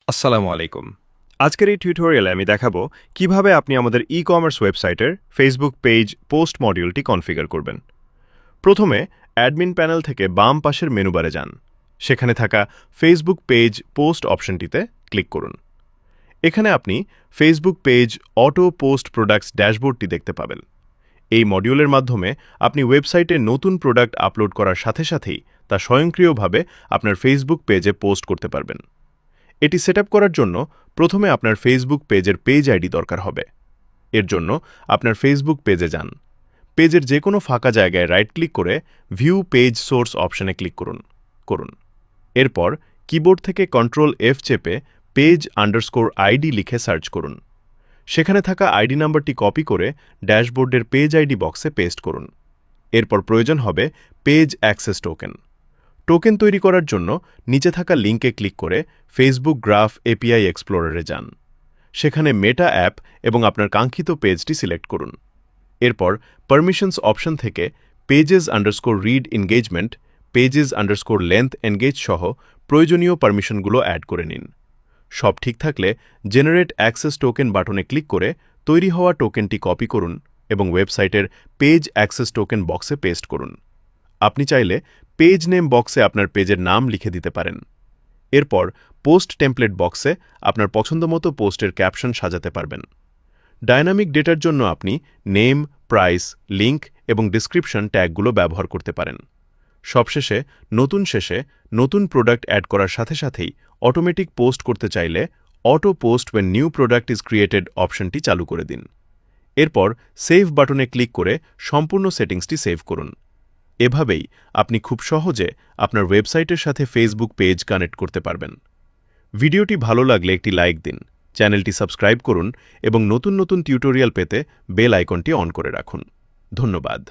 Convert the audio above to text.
আসসালামু আলাইকুম। আজকের এই টিউটোরিয়ালে আমি দেখাবো কিভাবে আপনি আমাদের ই-কমার্স ওয়েবসাইটের ফেসবুক পেজ পোস্ট মডিউলটি কনফিগার করবেন। প্রথমে অ্যাডমিন প্যানেল থেকে বাম পাশের মেনু বারে যান। সেখানে থাকা ফেসবুক পেজ পোস্ট অপশনটিতে ক্লিক করুন। এখানে আপনি Facebook page auto post products ড্যাশবোর্ডটি দেখতে পাবেন। এই মডিউলের মাধ্যমে আপনি ওয়েবসাইটে নতুন প্রোডাক্ট আপলোড করার সাথে সাথেই তা স্বয়ংক্রিয়ভাবে আপনার ফেসবুক পেজে পোস্ট করতে পারবেন। এটি সেটআপ করার জন্য প্রথমে আপনার ফেসবুক পেজের পেজ আইডি দরকার হবে। এর জন্য আপনার ফেসবুক পেজে যান। পেজের যে কোনো ফাঁকা জায়গায় রাইট ক্লিক করে ভিউ পেজ সোর্স অপশনে ক্লিক করুন। এরপর কিবোর্ড থেকে কন্ট্রোল-F চেপে পেজ আন্ডারস্কোর আইডি লিখে সার্চ করুন। সেখানে থাকা আইডি নাম্বারটি কপি করে ড্যাশবোর্ডের পেজ আইডি বক্সে পেস্ট করুন। এরপর প্রয়োজন হবে পেজ অ্যাক্সেস টোকেন। টোকেন তৈরি করার জন্য নিচে থাকা লিঙ্কে ক্লিক করে ফেসবুক গ্রাফ এপিআই এক্সপ্লোরারে যান। সেখানে মেটা অ্যাপ এবং আপনার কাঙ্ক্ষিত পেজটি সিলেক্ট করুন। এরপর পারমিশনস অপশন থেকে pages underscore read engagement, pages underscore length engage সহ প্রয়োজনীয় পারমিশনগুলো অ্যাড করে নিন। সব ঠিক থাকলে জেনারেট অ্যাক্সেস টোকেন বাটনে ক্লিক করে তৈরি হওয়া টোকেনটি কপি করুন এবং ওয়েবসাইটের পেজ অ্যাক্সেস টোকেন বক্সে পেস্ট করুন। আপনি চাইলে পেজ নেম বক্সে আপনার পেজের নাম লিখে দিতে পারেন। এরপর পোস্ট টেমপ্লেট বক্সে আপনার পছন্দমতো পোস্টের ক্যাপশন সাজাতে পারবেন। ডায়নামিক ডেটার জন্য আপনি নেম, প্রাইস, লিঙ্ক এবং ডিসক্রিপশন ট্যাগগুলো ব্যবহার করতে পারেন। সবশেষে নতুন প্রোডাক্ট অ্যাড করার সাথে সাথেই অটোমেটিক পোস্ট করতে চাইলে auto post when new product is created অপশনটি চালু করে দিন। এরপর সেভ বাটনে ক্লিক করে সম্পূর্ণ সেটিংসটি সেভ করুন। এভাবেই আপনি খুব সহজে আপনার ওয়েবসাইটের সাথে ফেসবুক পেজ কানেক্ট করতে পারবেন। ভিডিওটি ভালো লাগলে একটি লাইক দিন, চ্যানেলটি সাবস্ক্রাইব করুন এবং নতুন টিউটোরিয়াল পেতে বেল আইকনটি অন করে রাখুন। ধন্যবাদ।